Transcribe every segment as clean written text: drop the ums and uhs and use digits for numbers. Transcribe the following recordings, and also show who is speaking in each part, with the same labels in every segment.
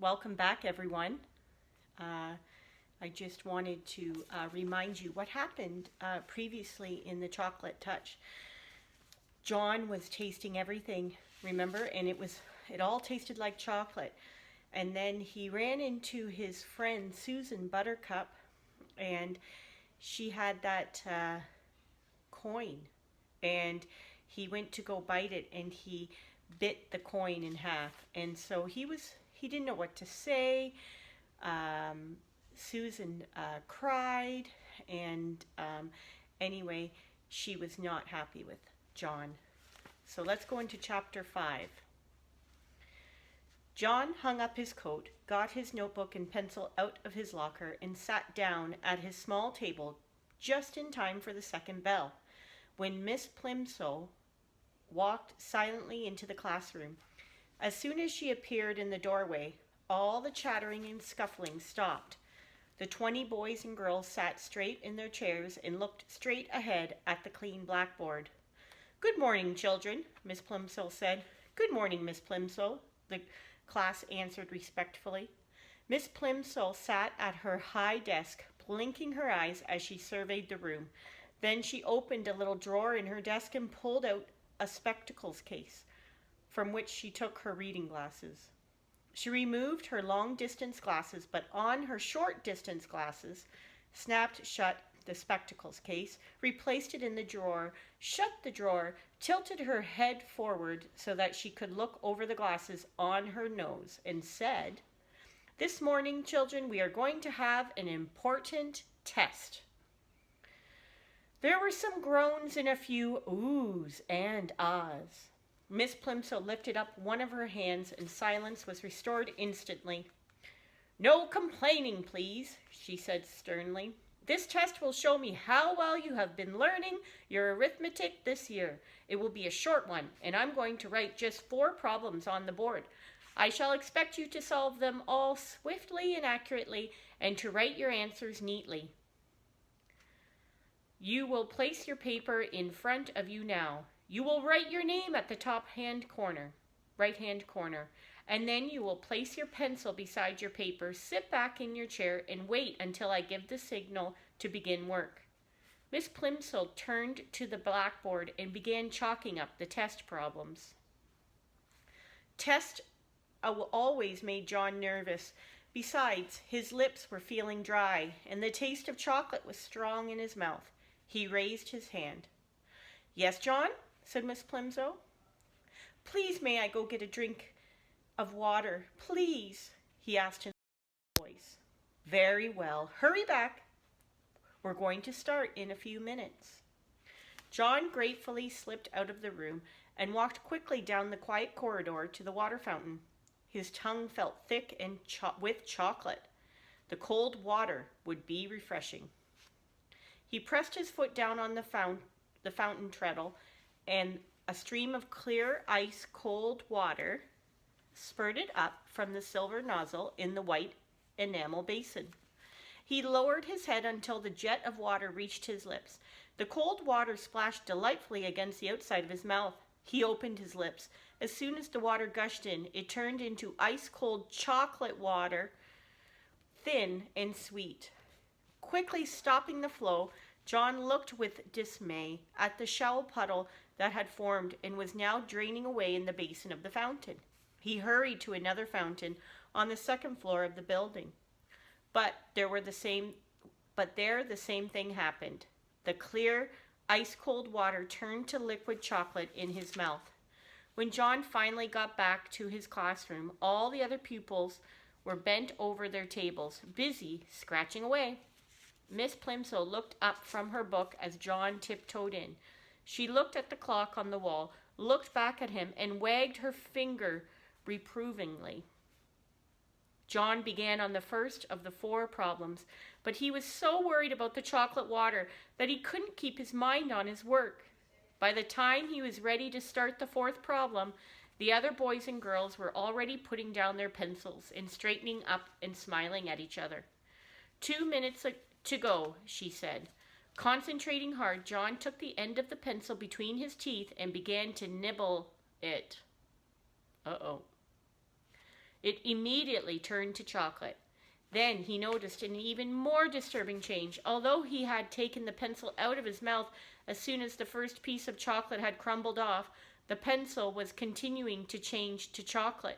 Speaker 1: Welcome back, everyone. I just wanted to remind you what happened previously in the chocolate touch. John was tasting everything, remember, and it all tasted like chocolate. And then he ran into his friend Susan Buttercup, and she had that coin, and he went to go bite it, and he bit the coin in half, and so he didn't know what to say. Susan cried, and anyway, she was not happy with John. So let's go into chapter 5. John hung up his coat, got his notebook and pencil out of his locker, and sat down at his small table just in time for the second bell, when Miss Plimsoll walked silently into the classroom. As soon as she appeared in the doorway, all the chattering and scuffling stopped. The 20 boys and girls sat straight in their chairs and looked straight ahead at the clean blackboard. "Good morning, children," Miss Plimsoll said. "Good morning, Miss Plimsoll," the class answered respectfully. Miss Plimsoll sat at her high desk, blinking her eyes as she surveyed the room. Then she opened a little drawer in her desk and pulled out a spectacles case, from which she took her reading glasses. She removed her long-distance glasses, but on her short-distance glasses, snapped shut the spectacles case, replaced it in the drawer, shut the drawer, tilted her head forward so that she could look over the glasses on her nose, and said, "This morning, children, we are going to have an important test." There were some groans and a few oohs and ahs. Miss Plimsoll lifted up one of her hands, and silence was restored instantly. "No complaining, please," she said sternly. "This test will show me how well you have been learning your arithmetic this year. It will be a short one, and I'm going to write just 4 problems on the board. I shall expect you to solve them all swiftly and accurately, and to write your answers neatly. You will place your paper in front of you now. You will write your name at the top right-hand corner, and then you will place your pencil beside your paper, sit back in your chair, and wait until I give the signal to begin work." Miss Plimsoll turned to the blackboard and began chalking up the test problems. Test always made John nervous. Besides, his lips were feeling dry, and the taste of chocolate was strong in his mouth. He raised his hand. "Yes, John?" said Miss Plimsoll. "Please may I go get a drink of water, please?" he asked in a voice. "Very well. Hurry back. We're going to start in a few minutes." John gratefully slipped out of the room and walked quickly down the quiet corridor to the water fountain. His tongue felt thick and with chocolate. The cold water would be refreshing. He pressed his foot down on the fountain treadle, and a stream of clear, ice-cold water spurted up from the silver nozzle in the white enamel basin. He lowered his head until the jet of water reached his lips. The cold water splashed delightfully against the outside of his mouth. He opened his lips. As soon as the water gushed in, it turned into ice-cold chocolate water, thin and sweet. Quickly stopping the flow, John looked with dismay at the shallow puddle that had formed and was now draining away in the basin of the fountain. He hurried to another fountain on the second floor of the building. But there the same thing happened. The clear, ice-cold water turned to liquid chocolate in his mouth. When John finally got back to his classroom, all the other pupils were bent over their tables, busy scratching away. Miss Plimsoll looked up from her book as John tiptoed in. She looked at the clock on the wall, looked back at him, and wagged her finger reprovingly. John began on the first of the 4 problems, but he was so worried about the chocolate water that he couldn't keep his mind on his work. By the time he was ready to start the 4th problem, the other boys and girls were already putting down their pencils and straightening up and smiling at each other. 2 minutes to go, she said. Concentrating hard, John took the end of the pencil between his teeth and began to nibble it. Uh-oh. It immediately turned to chocolate. Then he noticed an even more disturbing change. Although he had taken the pencil out of his mouth as soon as the first piece of chocolate had crumbled off, the pencil was continuing to change to chocolate.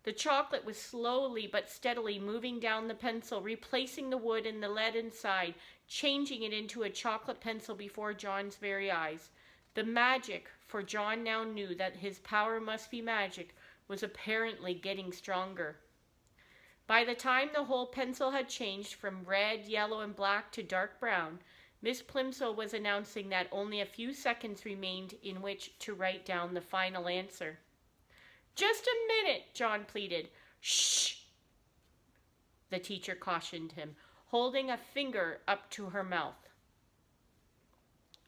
Speaker 1: The chocolate was slowly but steadily moving down the pencil, replacing the wood and the lead inside, changing it into a chocolate pencil before John's very eyes. The magic, for John now knew that his power must be magic, was apparently getting stronger. By the time the whole pencil had changed from red, yellow, and black to dark brown, Miss Plimsoll was announcing that only a few seconds remained in which to write down the final answer. "Just a minute," John pleaded. "Shh," the teacher cautioned him, holding a finger up to her mouth.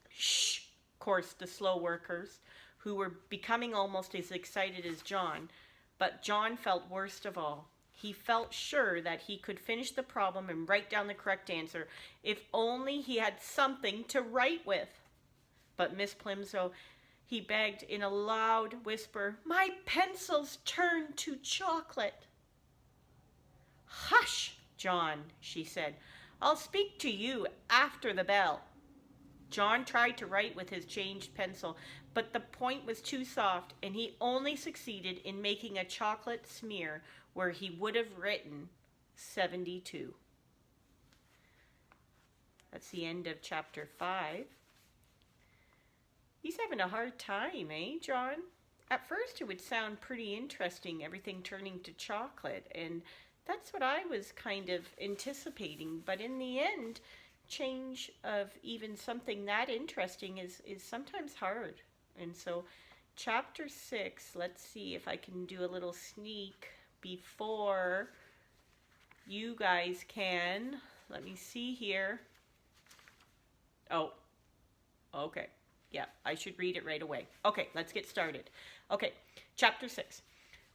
Speaker 1: "Shh," chorused the slow workers, who were becoming almost as excited as John. But John felt worst of all. He felt sure that he could finish the problem and write down the correct answer, if only he had something to write with. But Miss Plimsoll, he begged in a loud whisper, "My pencil's turned to chocolate." "Hush, John," she said. "I'll speak to you after the bell." John tried to write with his changed pencil, but the point was too soft, and he only succeeded in making a chocolate smear where he would have written 72. That's the end of chapter 5. He's having a hard time, eh, John? At first it would sound pretty interesting, everything turning to chocolate, and that's what I was kind of anticipating. But in the end, change of even something that interesting is sometimes hard. And so chapter 6, let's see if I can do a little sneak before you guys can. Let me see here. Oh, okay. Yeah, I should read it right away. Okay, let's get started. Okay, chapter 6.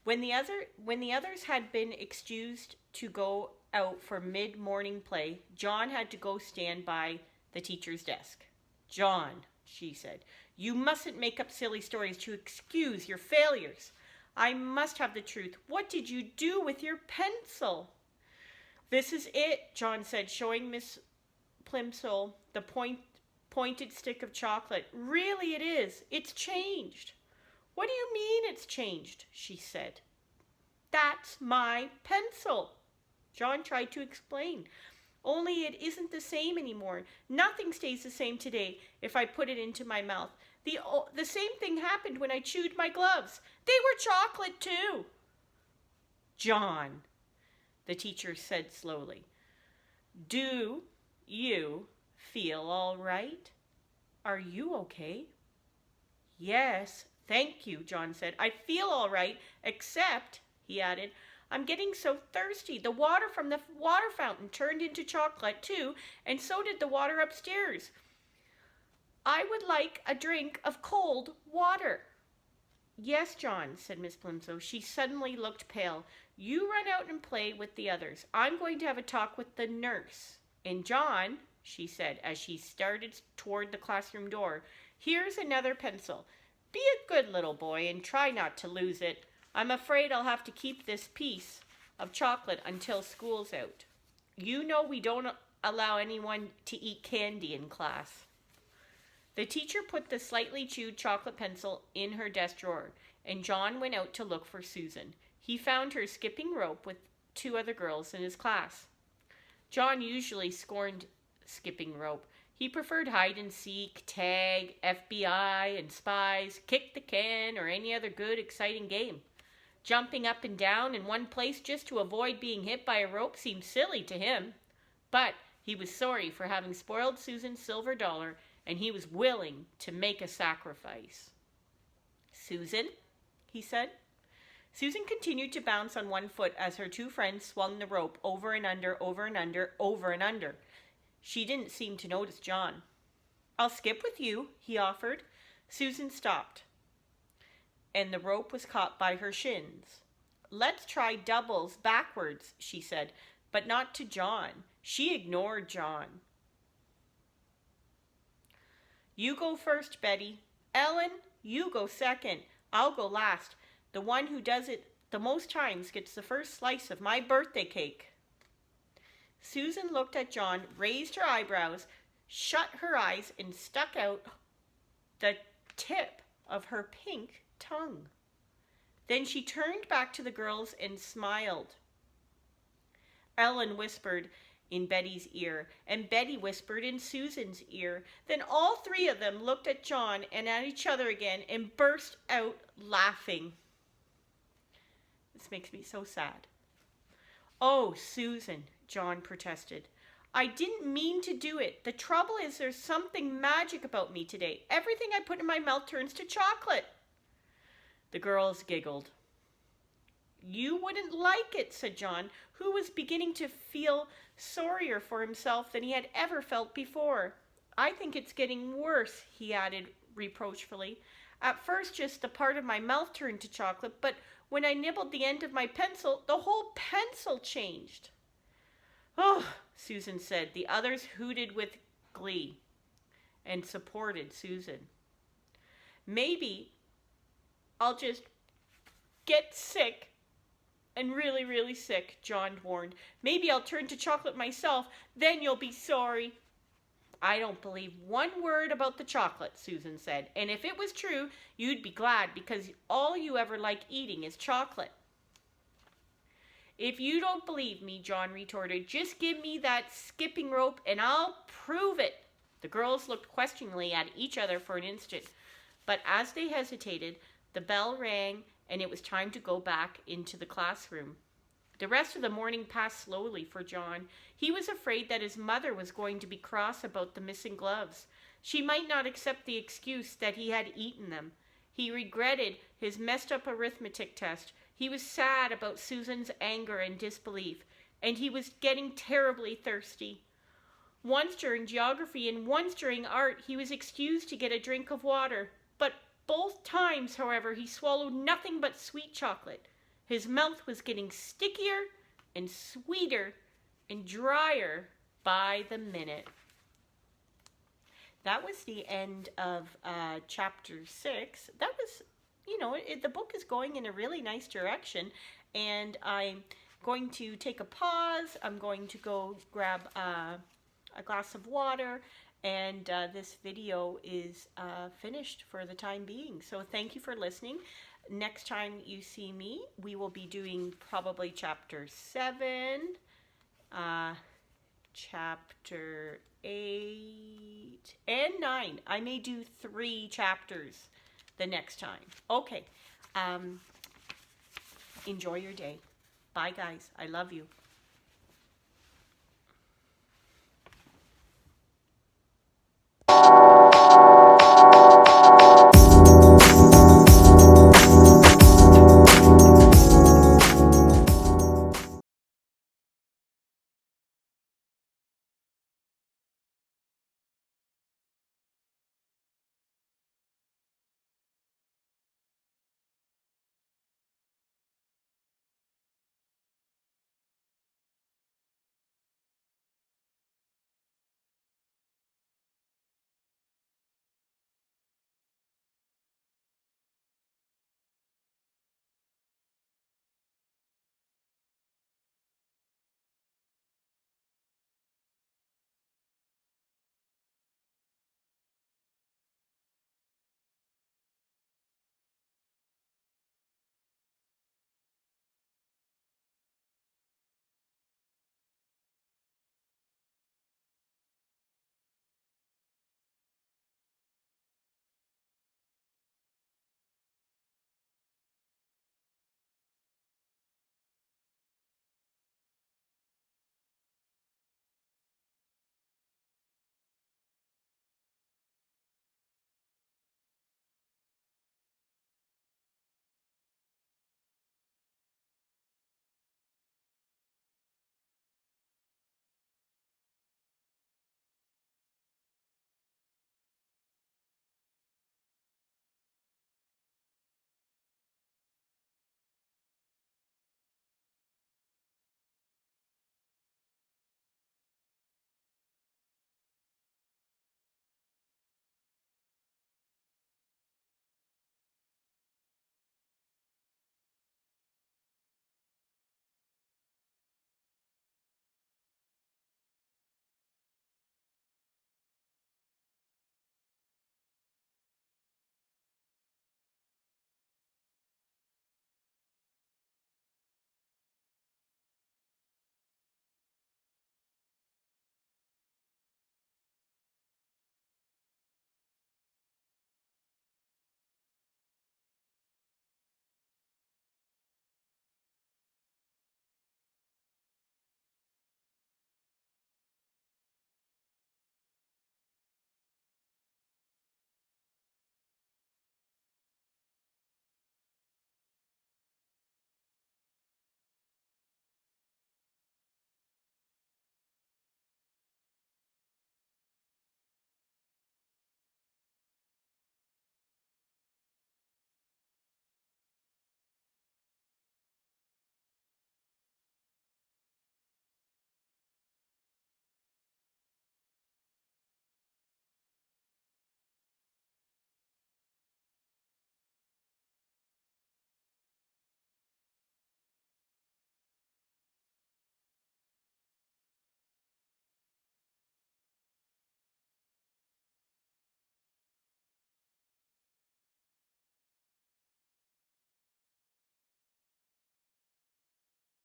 Speaker 1: When the others had been excused to go out for mid-morning play, John had to go stand by the teacher's desk. "John," she said, "you mustn't make up silly stories to excuse your failures. I must have the truth. What did you do with your pencil?" "This is it," John said, showing Miss Plimsoll the pointed stick of chocolate. "Really it is. It's changed." "What do you mean it's changed?" she said. "That's my pencil." John tried to explain. "Only it isn't the same anymore. Nothing stays the same today if I put it into my mouth. The same thing happened when I chewed my gloves. They were chocolate too." "John," the teacher said slowly, "do you feel all right? Are you okay?" "Yes, thank you," John said. "I feel all right, except," he added, "I'm getting so thirsty. The water from the water fountain turned into chocolate too, and so did the water upstairs. I would like a drink of cold water." "Yes, John," said Miss Plimsoll. She suddenly looked pale. "You run out and play with the others. I'm going to have a talk with the nurse. And John," she said as she started toward the classroom door, "here's another pencil. Be a good little boy and try not to lose it. I'm afraid I'll have to keep this piece of chocolate until school's out. You know we don't allow anyone to eat candy in class." The teacher put the slightly chewed chocolate pencil in her desk drawer, and John went out to look for Susan. He found her skipping rope with 2 other girls in his class. John usually scorned skipping rope. He preferred hide and seek, tag, FBI, and spies, kick the can, or any other good, exciting game. Jumping up and down in one place just to avoid being hit by a rope seemed silly to him. But he was sorry for having spoiled Susan's silver dollar, and he was willing to make a sacrifice. "Susan," he said. Susan continued to bounce on one foot as her 2 friends swung the rope over and under, over and under, over and under. She didn't seem to notice John. "I'll skip with you," he offered. Susan stopped, and the rope was caught by her shins. "Let's try doubles backwards," she said, but not to John. She ignored John. "You go first, Betty. Ellen, you go second. I'll go last. The one who does it the most times gets the first slice of my birthday cake. Susan looked at John, raised her eyebrows, shut her eyes, and stuck out the tip of her pink tongue. Then she turned back to the girls and smiled. Ellen whispered in Betty's ear, and Betty whispered in Susan's ear. Then all three of them looked at John and at each other again and burst out laughing. This makes me so sad. "Oh, Susan," John protested. "I didn't mean to do it. The trouble is there's something magic about me today. Everything I put in my mouth turns to chocolate." The girls giggled. "You wouldn't like it," said John, who was beginning to feel sorrier for himself than he had ever felt before. "I think it's getting worse," he added reproachfully. "At first just the part of my mouth turned to chocolate, but when I nibbled the end of my pencil, the whole pencil changed." "Oh," Susan said. The others hooted with glee and supported Susan. "Maybe I'll just get sick and really, really sick," John warned. "Maybe I'll turn to chocolate myself. Then you'll be sorry." "I don't believe one word about the chocolate," Susan said. "And if it was true, you'd be glad because all you ever like eating is chocolate." "If you don't believe me," John retorted, "just give me that skipping rope and I'll prove it." The girls looked questioningly at each other for an instant, but as they hesitated, the bell rang and it was time to go back into the classroom. The rest of the morning passed slowly for John. He was afraid that his mother was going to be cross about the missing gloves. She might not accept the excuse that he had eaten them. He regretted his messed up arithmetic test. He was sad about Susan's anger and disbelief, and he was getting terribly thirsty. Once during geography and once during art, he was excused to get a drink of water, but both times, however, he swallowed nothing but sweet chocolate. His mouth was getting stickier and sweeter and drier by the minute. That was the end of chapter 6. That was, the book is going in a really nice direction, and I'm going to take a pause. I'm going to go grab a glass of water, and this video is finished for the time being. So thank you for listening. Next time you see me, we will be doing probably chapter 7, chapter 8, and 9. I may do 3 chapters the next time. Okay. Enjoy your day. Bye, guys. I love you.